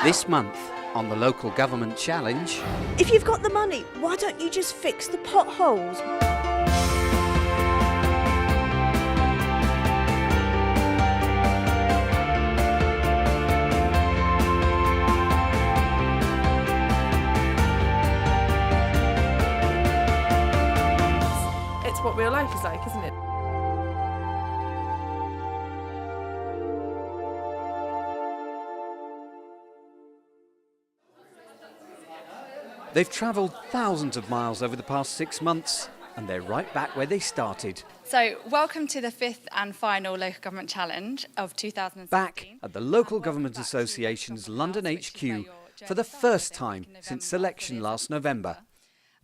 This month on the Local Government Challenge... If you've got the money, why don't you just fix the potholes? It's what real life is like, isn't it? They've travelled thousands of miles over the past 6 months, and they're right back where they started. So, welcome to the 5th and final Local Government Challenge of 2017. Back at the Local Government Association's London HQ for the first time since selection last November.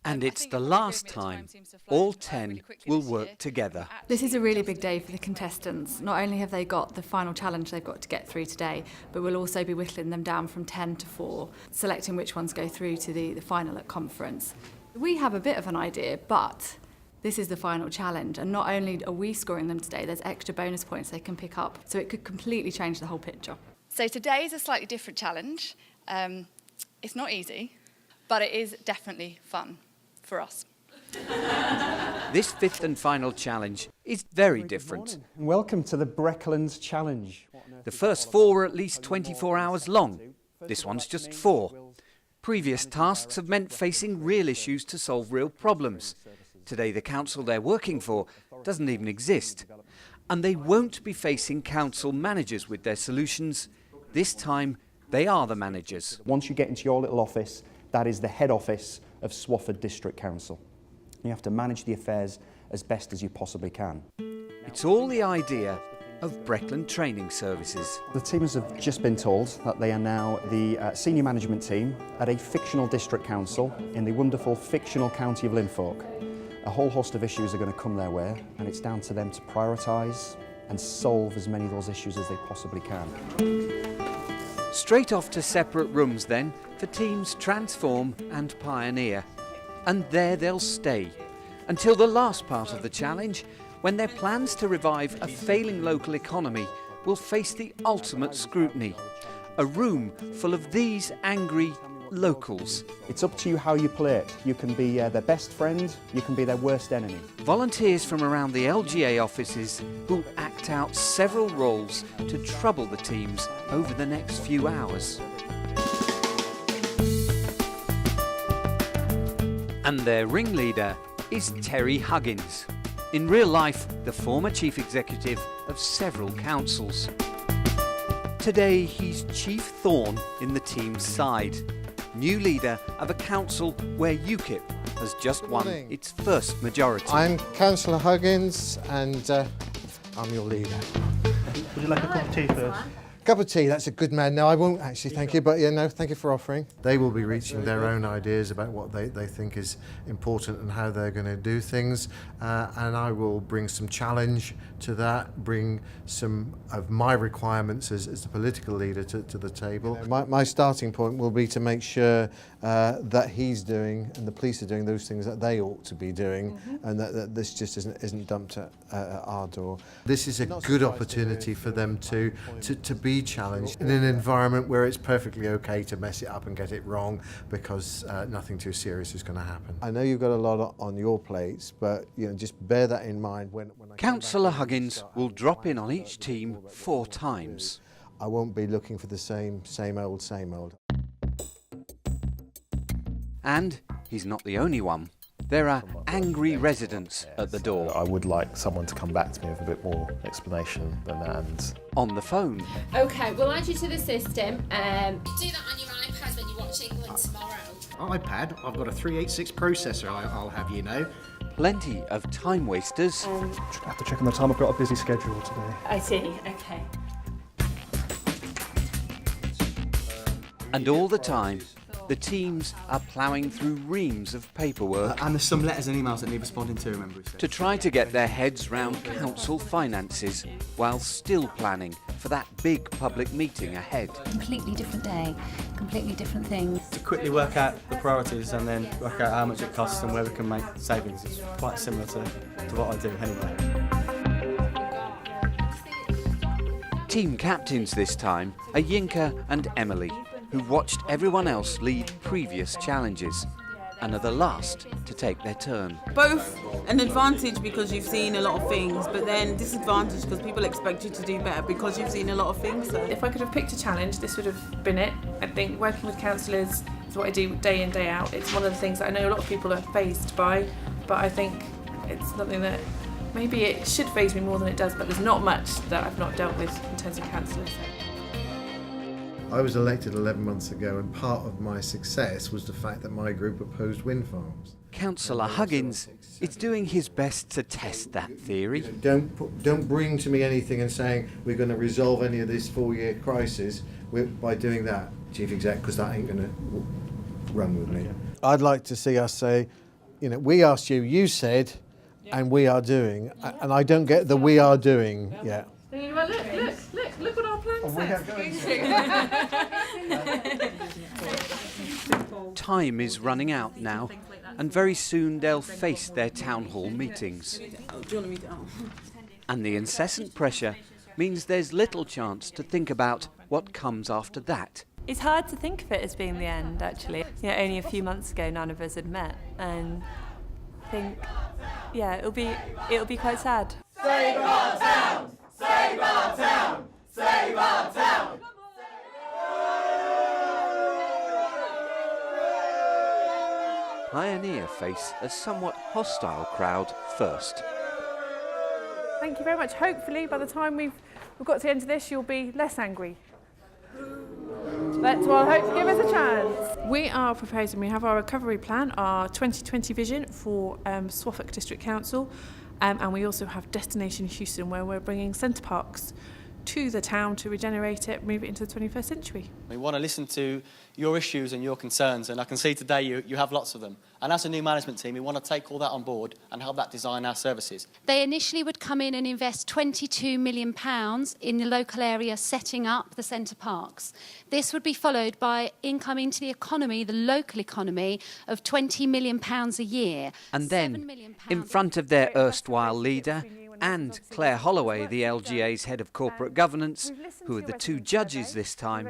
And it's the last time all 10 will work together. This is a really big day for the contestants. Not only have they got the final challenge they've got to get through today, but we'll also be whittling them down from 10 to 4, selecting which ones go through to the final at conference. We have a bit of an idea, but this is the final challenge, and not only are we scoring them today, there's extra bonus points they can pick up, so it could completely change the whole picture. So today is a slightly different challenge. It's not easy, but it is definitely fun. For us. This 5th and final challenge is very different. Welcome to the Brecklands Challenge. The first 4 were at least 24 hours long. This one's just 4. Previous tasks have meant facing real issues to solve real problems. Today the council they're working for doesn't even exist. And they won't be facing council managers with their solutions. This time they are the managers. Once you get into your little office, that is the head office of Swafford District Council. You have to manage the affairs as best as you possibly can. It's all the idea of Breckland Training Services. The teams have just been told that they are now the senior management team at a fictional district council in the wonderful fictional county of Linfolk. A whole host of issues are going to come their way, and it's down to them to prioritise and solve as many of those issues as they possibly can. Straight off to separate rooms then for teams Transform and Pioneer. And there they'll stay until the last part of the challenge, when their plans to revive a failing local economy will face the ultimate scrutiny. A room full of these angry locals. It's up to you how you play it. You can be their best friend, you can be their worst enemy. Volunteers from around the LGA offices will act out several roles to trouble the teams over the next few hours. And their ringleader is Terry Huggins. In real life, the former chief executive of several councils. Today, he's chief thorn in the team's side. New leader of a council where UKIP has just won its first majority. I'm Councillor Huggins and I'm your leader. Would you like a cup of tea first? Cup of tea, that's a good man. No, I won't actually, thank you, but yeah, no, thank you for offering. They will be reaching their own ideas about what they think is important and how they're going to do things, and I will bring some challenge to that, bring some of my requirements as the political leader to the table. My starting point will be to make sure that he's doing and the police are doing those things that they ought to be doing, and that this just isn't dumped at our door. This is a good opportunity for them to be challenged in an environment where it's perfectly okay to mess it up and get it wrong, because nothing too serious is going to happen. I know you've got a lot on your plates, but just bear that in mind when I Councillor Huggins will drop in on each team 4 times. I won't be looking for the same old. And he's not the only one. There are angry residents at the door. I would like someone to come back to me with a bit more explanation than that. And on the phone. OK, we'll add you to the system. Do that on your iPad when you watch England tomorrow. iPad? I've got a 386 processor, I'll have you know. Plenty of time wasters. I have to check on the time, I've got a busy schedule today. I see, OK. And all the time, the teams are ploughing through reams of paperwork. And there's some letters and emails that need responding to, remember? To try to get their heads round council finances, while still planning for that big public meeting ahead. Completely different day, completely different things. To quickly work out the priorities and then work out how much it costs and where we can make savings is quite similar to what I do anyway. Team captains this time are Yinka and Emily. who watched everyone else lead previous challenges and are the last to take their turn. Both an advantage because you've seen a lot of things, but then disadvantage because people expect you to do better because you've seen a lot of things. So If I could have picked a challenge, this would have been it. I think working with councillors is what I do day in, day out. It's one of the things that I know a lot of people are fazed by, but I think it's something that maybe it should faze me more than it does, but there's not much that I've not dealt with in terms of councillors. I was elected 11 months ago, and part of my success was the fact that my group opposed wind farms. Councillor Huggins is doing his best to test that theory. Don't bring to me anything and saying we're going to resolve any of this 4-year crisis by doing that, Chief Exec, because that ain't going to run with me. I'd like to see us say, we asked you, you said, and we are doing, and I don't get the we are doing yet. Look what our plan says. Time is running out now, and very soon they'll face their town hall meetings. And the incessant pressure means there's little chance to think about what comes after that. It's hard to think of it as being the end, actually. Only a few months ago none of us had met, and I think, it'll be quite sad. Save our town! Save our town! Save our town! Pioneer face a somewhat hostile crowd first. Thank you very much. Hopefully by the time we've got to the end of this, you'll be less angry. Let's all hope to give us a chance. We are proposing, we have our recovery plan, our 2020 vision for Suffolk District Council, and we also have Destination Houston, where we're bringing centre parks to the town to regenerate it, move it into the 21st century. We want to listen to your issues and your concerns, and I can see today you have lots of them. And as a new management team, we want to take all that on board and help that design our services. They initially would come in and invest £22 million in the local area setting up the centre parks. This would be followed by income into the economy, the local economy, of £20 million a year. And then, in front of their erstwhile leader and Claire Holloway, the LGA's head of corporate governance, who are the two judges this time,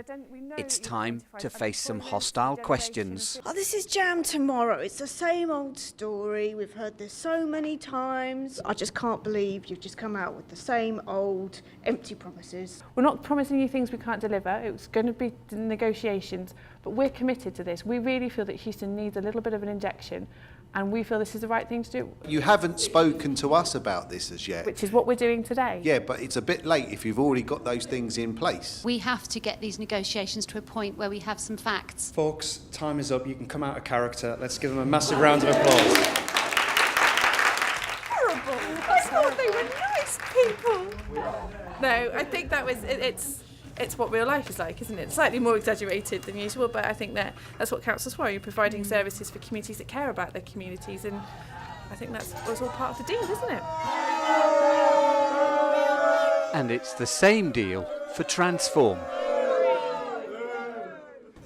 it's time to face some hostile questions. Oh, this is jam tomorrow. It's the same old story. We've heard this so many times. I just can't believe you've just come out with the same old empty promises. We're not promising you things we can't deliver. It's going to be negotiations, but we're committed to this. We really feel that Houston needs a little bit of an injection, and we feel this is the right thing to do. You haven't spoken to us about this as yet. Which is what we're doing today. Yeah, but it's a bit late if you've already got those things in place. We have to get these negotiations to a point where we have some facts. Folks, time is up. You can come out of character. Let's give them a massive round of applause. Horrible. I thought they were nice people. No, I think that was it's what real life is like, isn't it? Slightly more exaggerated than usual, but I think that's what councils for. You're providing services for communities that care about their communities, and I think that's all part of the deal, isn't it? And it's the same deal for Transform.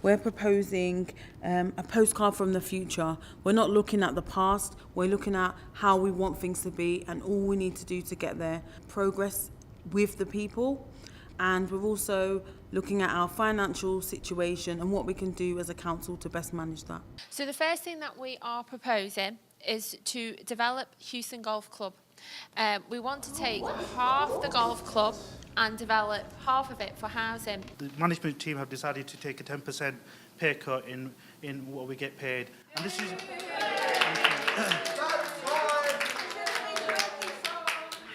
We're proposing a postcard from the future. We're not looking at the past, we're looking at how we want things to be and all we need to do to get there. Progress with the people. And we're also looking at our financial situation and what we can do as a council to best manage that. So the first thing that we are proposing is to develop Houston Golf Club. We want to take half the golf club and develop half of it for housing. The management team have decided to take a 10% pay cut in what we get paid. And this is...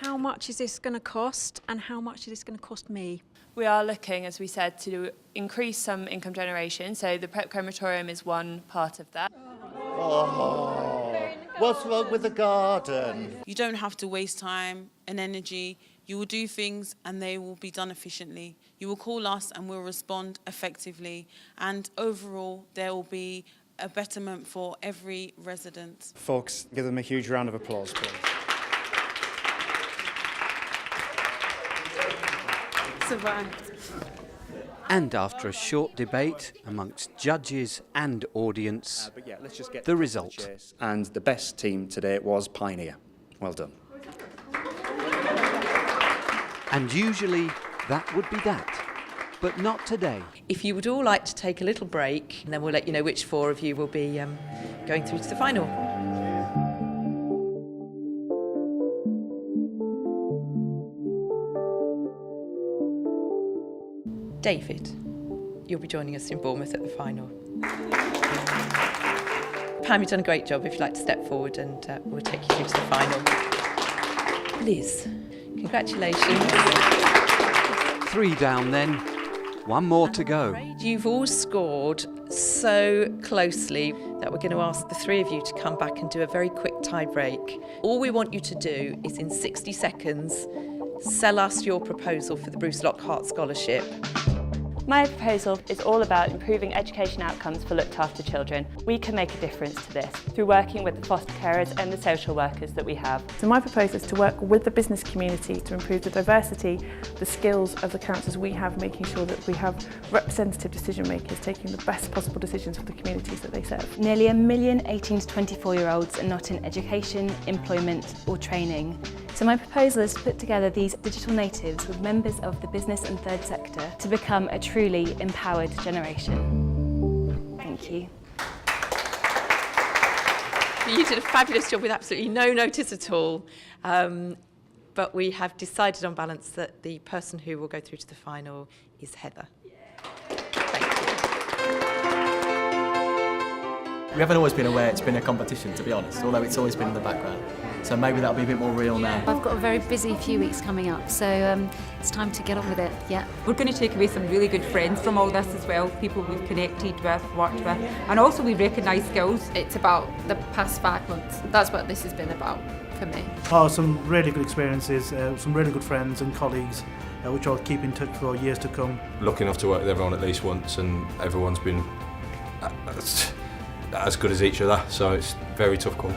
How much is this going to cost, and how much is this going to cost me? We are looking, as we said, to increase some income generation, so the prep crematorium is one part of that. Oh, what's wrong with the garden? You don't have to waste time and energy. You will do things and they will be done efficiently. You will call us and we'll respond effectively. And overall, there will be a betterment for every resident. Folks, give them a huge round of applause, please. Survived. And after a short debate amongst judges and audience, the result. And the best team today was Pioneer. Well done. And usually that would be that. but not today. If you would all like to take a little break, and then we'll let you know which 4 of you will be going through to the final. David, you'll be joining us in Bournemouth at the final. Pam, you've done a great job. If you'd like to step forward, and we'll take you through to the final. Liz, congratulations. 3 down then, 1 more to go. You've all scored so closely that we're going to ask the 3 of you to come back and do a very quick tie break. All we want you to do is in 60 seconds sell us your proposal for the Bruce Lockhart Scholarship. My proposal is all about improving education outcomes for looked after children. We can make a difference to this through working with the foster carers and the social workers that we have. So my proposal is to work with the business community to improve the diversity, the skills of the councillors we have, making sure that we have representative decision makers taking the best possible decisions for the communities that they serve. Nearly 1 million 18 to 24-year-olds are not in education, employment or training. So my proposal is to put together these digital natives with members of the business and third sector to become a truly empowered generation. Thank you. You did a fabulous job with absolutely no notice at all. But we have decided on balance that the person who will go through to the final is Heather. We haven't always been aware it's been a competition, to be honest, although it's always been in the background. So maybe that'll be a bit more real now. I've got a very busy few weeks coming up, so it's time to get on with it, yeah. We're going to take away some really good friends from all this as well, people we've connected with, worked with, and also we recognise skills. It's about the past 5 months. That's what this has been about for me. Some really good experiences, some really good friends and colleagues, which I'll keep in touch for years to come. Lucky enough to work with everyone at least once, and everyone's been as good as each other, so it's a very tough call.